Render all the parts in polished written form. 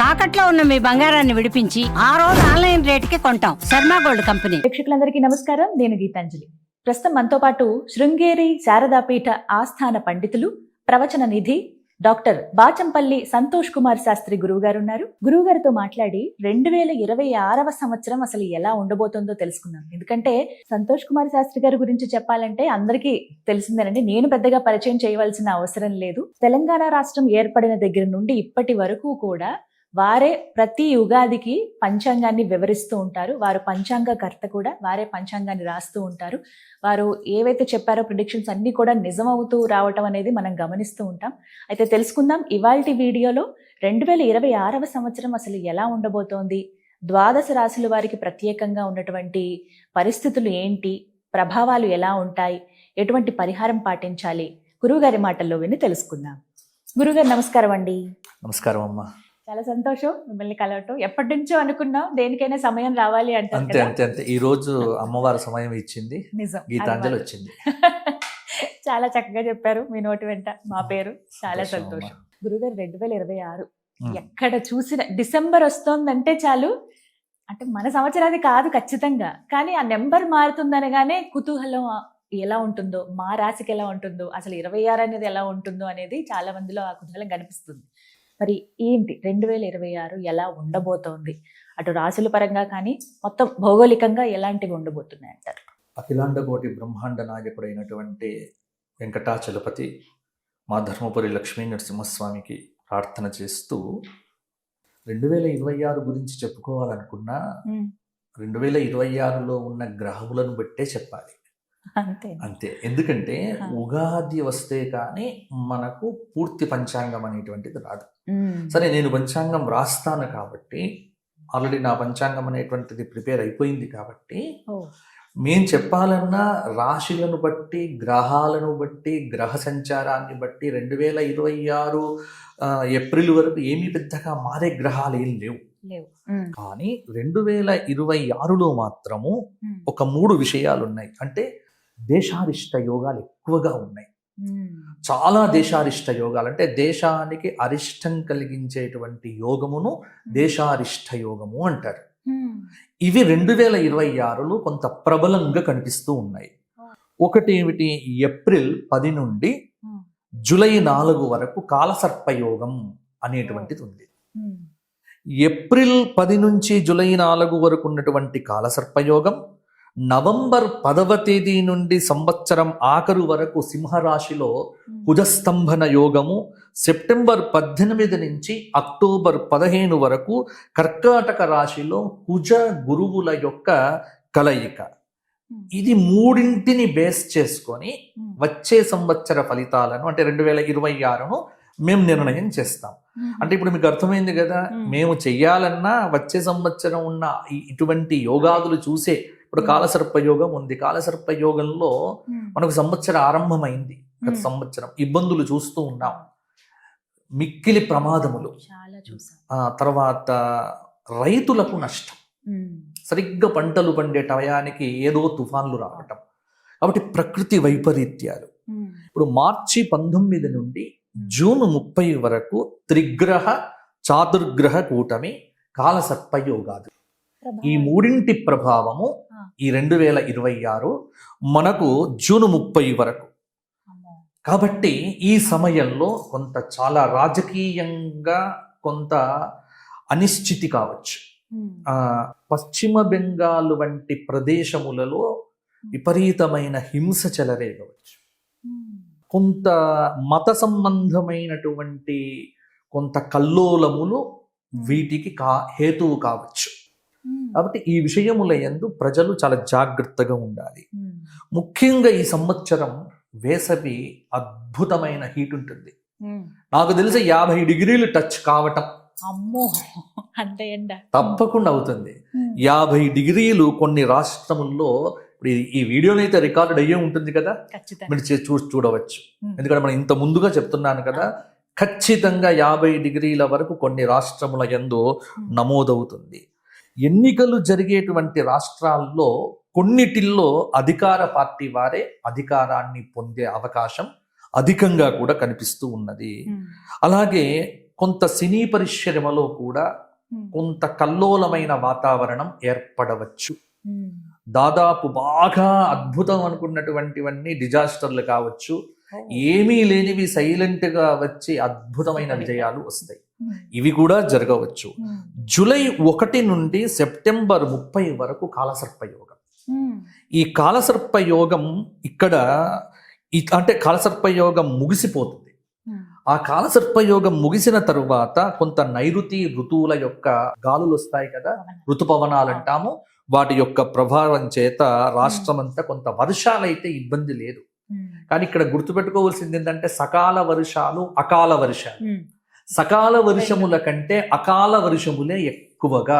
తాకట్లో ఉన్న మీ బంగారాన్ని విడిపించి ఆ రోజు ఆన్లైన్ రేటుకి కొంటాం. Sharma gold company. ప్రేక్షకులందరికీ నమస్కారం. నేను గీతాంజలి. ప్రస్తుతం మనతో పాటు శృంగేరి శారదాపీఠ ఆస్థాన పండితులు, ప్రవచన నిధి డాక్టర్ బాచంపల్లి సంతోష్ కుమార్ శాస్త్రి గురువు గారు ఉన్నారు. గురువు గారితో మాట్లాడి 2026వ సంవత్సరం అసలు ఎలా ఉండబోతుందో తెలుసుకుందాం. ఎందుకంటే సంతోష్ కుమార్ శాస్త్రి గారి గురించి చెప్పాలంటే అందరికీ తెలిసిందేనండి. నేను పెద్దగా పరిచయం చేయవలసిన అవసరం లేదు. తెలంగాణ రాష్ట్రం ఏర్పడిన దగ్గర నుండి ఇప్పటి వరకు కూడా వారే ప్రతి యుగాదికి పంచాంగాన్ని వివరిస్తూ ఉంటారు. వారు పంచాంగకర్త కూడా, వారే పంచాంగాన్ని రాస్తూ ఉంటారు. వారు ఏవైతే చెప్పారో ప్రిడిక్షన్స్ అన్ని కూడా నిజమవుతూ రావటం అనేది మనం గమనిస్తూ ఉంటాం. అయితే తెలుసుకుందాం ఇవాల్టి వీడియోలో 2026వ సంవత్సరం అసలు ఎలా ఉండబోతోంది, ద్వాదశ రాశుల వారికి ప్రత్యేకంగా ఉన్నటువంటి పరిస్థితులు ఏంటి, ప్రభావాలు ఎలా ఉంటాయి, ఎటువంటి పరిహారం పాటించాలి, గురువుగారి మాటల్లో విని తెలుసుకుందాం. గురువుగారు నమస్కారం అండి. నమస్కారం అమ్మా. చాలా సంతోషం మిమ్మల్ని కలవటం. ఎప్పటి నుంచో అనుకున్నాం, దేనికైనా సమయం రావాలి అంటే. అంతే అంతే అంతే ఈ రోజు అమ్మవారి సమయం ఇచ్చింది, నిజం, గీతాంజలి వచ్చింది. చాలా చక్కగా చెప్పారు. మీ నోటి వెంట మా పేరు. చాలా సంతోషం. గురుగారు 2026 ఎక్కడ చూసిన డిసెంబర్ వస్తోందంటే చాలు, అంటే మన సంవత్సరాది కాదు ఖచ్చితంగా, కానీ ఆ నెంబర్ మారుతుందనగానే కుతూహలం ఎలా ఉంటుందో, మా రాశికి ఎలా ఉంటుందో, అసలు 26 అనేది ఎలా ఉంటుందో అనేది చాలా మందిలో ఆ కుతూహలం కనిపిస్తుంది. మరి ఏంటి 2026 ఎలా ఉండబోతోంది, అటు రాశుల పరంగా కానీ మొత్తం భౌగోళికంగా ఎలాంటివి ఉండబోతున్నాయి అంటారు? అఖిలాండ కోటి బ్రహ్మాండ నాయకుడైనటువంటి వెంకటాచలపతి మా ధర్మపురి లక్ష్మీ నరసింహస్వామికి ప్రార్థన చేస్తూ 2026 గురించి చెప్పుకోవాలనుకున్నా 2026లో ఉన్న గ్రహములను బట్టే చెప్పాలి. అంతే. ఎందుకంటే ఉగాది వస్తే కానీ మనకు పూర్తి పంచాంగం అనేటువంటిది రాదు. సరే, నేను పంచాంగం రాస్తాను కాబట్టి, ఆల్రెడీ నా పంచాంగం అనేటువంటిది ప్రిపేర్ అయిపోయింది కాబట్టి, మేము చెప్పాలన్నా రాశులను బట్టి, గ్రహాలను బట్టి, గ్రహ సంచారాన్ని బట్టి 2026 ఏప్రిల్ వరకు ఏమీ పెద్దగా మారే గ్రహాలు ఏం లేవు. కానీ 2026లో మాత్రము ఒక 3 విషయాలు ఉన్నాయి. అంటే దేశారిష్ట యోగాలు ఎక్కువగా ఉన్నాయి. చాలా దేశారిష్ట యోగాలు, అంటే దేశానికి అరిష్టం కలిగించేటువంటి యోగమును దేశారిష్ట యోగము అంటారు. ఇవి 2026లో కొంత ప్రబలంగా కనిపిస్తూ ఉన్నాయి. ఒకటి ఏమిటి, ఏప్రిల్ 10 నుండి జూలై 4 వరకు కాలసర్పయోగం అనేటువంటిది ఉంది. ఏప్రిల్ 10 నుంచి జూలై 4 వరకు ఉన్నటువంటి కాలసర్పయోగం, నవంబర్ 10వ తేదీ నుండి సంవత్సరం ఆఖరు వరకు సింహరాశిలో కుజస్తంభన యోగము, సెప్టెంబర్ 18 నుంచి అక్టోబర్ 15 వరకు కర్కాటక రాశిలో కుజ గురువుల యొక్క కలయిక. ఇది మూడింటిని బేస్ చేసుకొని వచ్చే సంవత్సర ఫలితాలను, అంటే 2026ను మేము నిర్ణయం చేస్తాం. అంటే ఇప్పుడు మీకు అర్థమైంది కదా, మేము చెయ్యాలన్నా వచ్చే సంవత్సరం ఉన్న ఇటువంటి యోగాదులు చూసే. ఇప్పుడు కాలసర్పయోగం ఉంది. కాలసర్పయోగంలో మనకు సంవత్సరం ఆరంభమైంది. గత సంవత్సరం ఇబ్బందులు చూస్తూ ఉన్నాం, మిక్కిలి ప్రమాదములు, తర్వాత రైతులకు నష్టం, సరిగ్గా పంటలు పండే టయానికి ఏదో తుఫాన్లు రావటం. కాబట్టి ప్రకృతి వైపరీత్యాలు. ఇప్పుడు మార్చి 19 నుండి జూన్ 30 వరకు త్రిగ్రహ చాతుర్గ్రహ కూటమి కాలసర్పయోగాలు. ఈ మూడింటి ప్రభావము ఈ 2026 మనకు జూన్ 30 వరకు. కాబట్టి ఈ సమయంలో కొంత చాలా రాజకీయంగా కొంత అనిశ్చితి కావచ్చు. పశ్చిమ బెంగాల్ వంటి ప్రదేశములలో విపరీతమైన హింస చెలరేగవచ్చు. కొంత మత సంబంధమైనటువంటి కొంత కల్లోలములు వీటికి హేతువు కావచ్చు. కాబట్టి ఈ విషయముల యందు ప్రజలు చాలా జాగ్రత్తగా ఉండాలి. ముఖ్యంగా ఈ సంవత్సరం వేసవి అద్భుతమైన హీట్ ఉంటుంది. నాకు తెలిసి 50 డిగ్రీలు టచ్ కావటం తప్పకుండా అవుతుంది. 50 డిగ్రీలు కొన్ని రాష్ట్రముల్లో. ఇప్పుడు ఈ వీడియోలో అయితే రికార్డు అయ్యే ఉంటుంది కదా, మీరు చూడవచ్చు. ఎందుకంటే మనం ఇంత ముందుగా చెప్తున్నాను కదా, ఖచ్చితంగా 50 డిగ్రీల వరకు కొన్ని రాష్ట్రముల యందు నమోదవుతుంది. ఎన్నికలు జరిగేటువంటి రాష్ట్రాల్లో కొన్నిటిల్లో అధికార పార్టీ వారే అధికారాన్ని పొందే అవకాశం అధికంగా కూడా కనిపిస్తూ ఉన్నది. అలాగే కొంత సినీ పరిశ్రమలో కూడా కొంత కల్లోలమైన వాతావరణం ఏర్పడవచ్చు. దాదాపు బాగా అద్భుతం అనుకున్నటువంటివన్నీ డిజాస్టర్లు కావచ్చు, ఏమీ లేనివి సైలెంట్ గా వచ్చి అద్భుతమైన విజయాలు వస్తాయి. ఇవి కూడా జరగవచ్చు. జూలై 1 నుండి సెప్టెంబర్ 30 వరకు కాలసర్ప యోగం. ఈ కాలసర్ప యోగం ఇక్కడ అంటే కాలసర్ప యోగం ముగిసిపోతుంది. ఆ కాలసర్పయోగం ముగిసిన తరువాత కొంత నైరుతి ఋతువుల యొక్క గాలులు వస్తాయి కదా, ఋతుపవనాలు అంటాము. వాటి యొక్క ప్రభావం చేత రాష్ట్రమంతా కొంత వర్షాలైతే ఇబ్బంది లేదు. కానీ ఇక్కడ గుర్తుపెట్టుకోవాల్సింది ఏంటంటే సకాల వర్షాలు, అకాల వర్షాలు. సకాల వర్షముల కంటే అకాల వర్షములే ఎక్కువగా.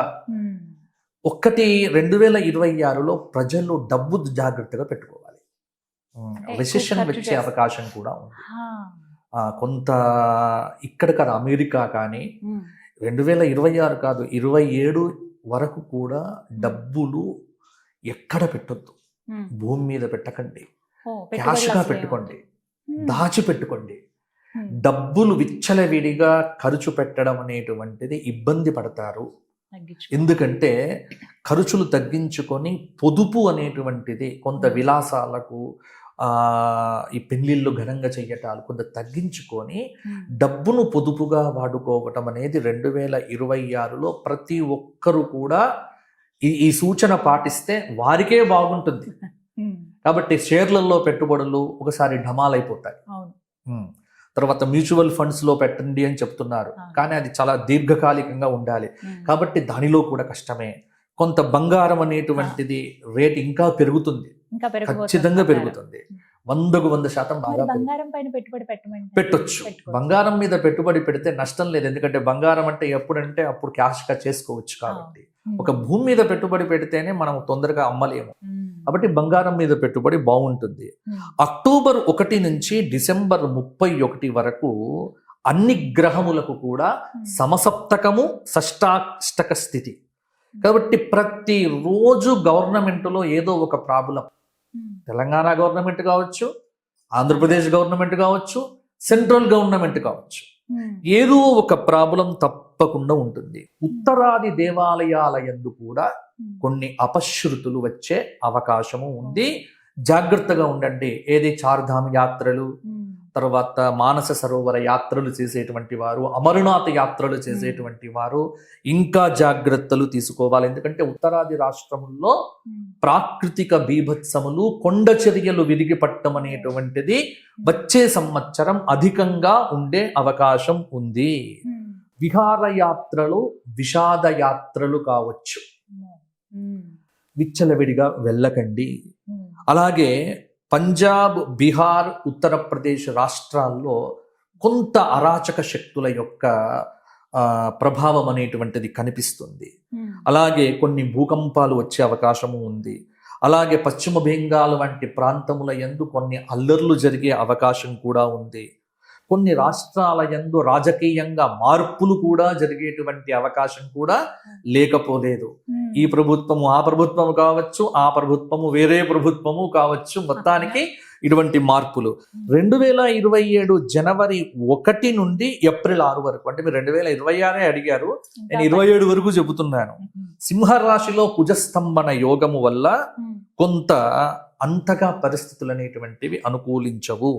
2026లో ప్రజలు డబ్బు జాగ్రత్తగా పెట్టుకోవాలి. రిసెషన్ వచ్చే అవకాశం కూడా ఉంది. కొంత ఇక్కడ కదా అమెరికా కానీ 2026 కాదు 27 వరకు కూడా డబ్బులు ఎక్కడ పెట్టొద్దు. భూమి మీద పెట్టకండి, క్యాష్గా పెట్టుకోండి, దాచిపెట్టుకోండి. డబ్బులు విచ్చలవిడిగా ఖర్చు పెట్టడం అనేటువంటిది ఇబ్బంది పడతారు. ఎందుకంటే ఖర్చులు తగ్గించుకొని పొదుపు అనేటువంటిది కొంత విలాసాలకు, ఈ పెళ్లిళ్ళు ఘనంగా చెయ్యటాలు కొంత తగ్గించుకొని డబ్బును పొదుపుగా వాడుకోవటం అనేది 2026లో ప్రతి ఒక్కరు కూడా ఈ సూచన పాటిస్తే వారికే బాగుంటుంది. కాబట్టి షేర్లలో పెట్టుబడులు ఒకసారి ఢమాలైపోతాయి. తర్వాత మ్యూచువల్ ఫండ్స్ లో పెట్టండి అని చెప్తున్నారు, కానీ అది చాలా దీర్ఘకాలికంగా ఉండాలి. కాబట్టి దానిలో కూడా కష్టమే. కొంత బంగారం అనేటువంటిది రేట్ ఇంకా పెరుగుతుంది, ఖచ్చితంగా పెరుగుతుంది. 100% బాగా పెట్టొచ్చు. బంగారం మీద పెట్టుబడి పెడితే నష్టం లేదు. ఎందుకంటే బంగారం అంటే ఎప్పుడంటే అప్పుడు క్యాష్గా చేసుకోవచ్చు. కాబట్టి ఒక భూమి మీద పెట్టుబడి పెడితేనే మనం తొందరగా అమ్మలేము. కాబట్టి బంగారం మీద పెట్టుబడి బాగుంటుంది. అక్టోబర్ 1 నుంచి డిసెంబర్ 31 వరకు అన్ని గ్రహములకు కూడా సమసప్తకము, షష్టాష్టక స్థితి. కాబట్టి ప్రతిరోజు గవర్నమెంట్లో ఏదో ఒక ప్రాబ్లం, తెలంగాణ గవర్నమెంట్ కావచ్చు, ఆంధ్రప్రదేశ్ గవర్నమెంట్ కావచ్చు, సెంట్రల్ గవర్నమెంట్ కావచ్చు, ఏదో ఒక ప్రాబ్లం తప్పకుండా ఉంటుంది. ఉత్తరాది దేవాలయాల యందు కూడా కొన్ని అపశృతులు వచ్చే అవకాశము ఉంది. జాగ్రత్తగా ఉండండి. ఏది చార్ధామ్ యాత్రలు, తర్వాత మానస సరోవర యాత్రలు చేసేటువంటి వారు, అమరనాథ్ యాత్రలు చేసేటువంటి వారు ఇంకా జాగ్రత్తలు తీసుకోవాలి. ఎందుకంటే ఉత్తరాది రాష్ట్రముల్లో ప్రాకృతిక బీభత్సములు, కొండ చర్యలు విరిగిపట్టం అనేటువంటిది వచ్చే సంవత్సరం అధికంగా ఉండే అవకాశం ఉంది. విహారయాత్రలు, విషాద యాత్రలు కావచ్చు, విచ్చలవిడిగా వెళ్ళకండి. అలాగే పంజాబ్, బీహార్, ఉత్తరప్రదేశ్ రాష్ట్రాల్లో కొంత అరాచక శక్తుల యొక్క ప్రభావం అనేటువంటిది కనిపిస్తుంది. అలాగే కొన్ని భూకంపాలు వచ్చే అవకాశము ఉంది. అలాగే పశ్చిమ బెంగాల్ వంటి ప్రాంతముల యందు కొన్ని అల్లర్లు జరిగే అవకాశం కూడా ఉంది. కొన్ని రాష్ట్రాల యందు రాజకీయంగా మార్పులు కూడా జరిగేటువంటి అవకాశం కూడా లేకపోలేదు. ఈ ప్రభుత్వము ఆ ప్రభుత్వము కావచ్చు, ఆ ప్రభుత్వము వేరే ప్రభుత్వము కావచ్చు, మొత్తానికి ఇటువంటి మార్పులు 2027 జనవరి 1 నుండి ఏప్రిల్ 6 వరకు. అంటే మీరు 2026 అడిగారు, నేను 27 వరకు చెబుతున్నాను. సింహరాశిలో కుజస్తంభన యోగము వల్ల కొంత అంతగా పరిస్థితులు అనేటువంటివి అనుకూలించవు.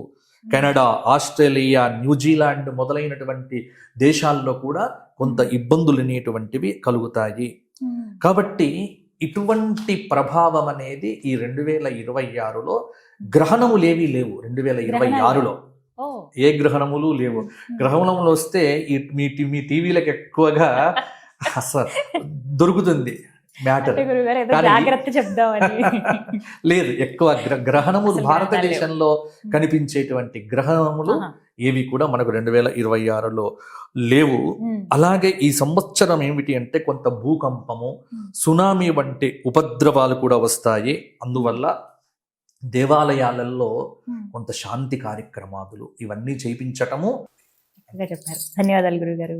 కెనడా, ఆస్ట్రేలియా, న్యూజిలాండ్ మొదలైనటువంటి దేశాల్లో కూడా కొంత ఇబ్బందులు అనేటువంటివి కలుగుతాయి. కాబట్టి ఇటువంటి ప్రభావం అనేది ఈ 2026లో గ్రహణములేవి లేవు. 2026లో ఏ గ్రహణములు లేవు. గ్రహణములు వస్తే మీ టీవీలకు ఎక్కువగా అసలు దొరుకుతుంది మ్యాటర్. జాగ్రత్త చెప్దామని లేదు, ఎక్కువ గ్రహణములు భారతదేశంలో కనిపించేటువంటి గ్రహణములు ఏవి కూడా మనకు 2026లో లేవు. అలాగే ఈ సంవత్సరం ఏమిటి అంటే కొంత భూకంపము, సునామీ వంటి ఉపద్రవాలు కూడా వస్తాయి. అందువల్ల దేవాలయాలలో కొంత శాంతి కార్యక్రమాలు ఇవన్నీ చేయించటము. చెప్పారు. ధన్యవాదాలు గురుగారు.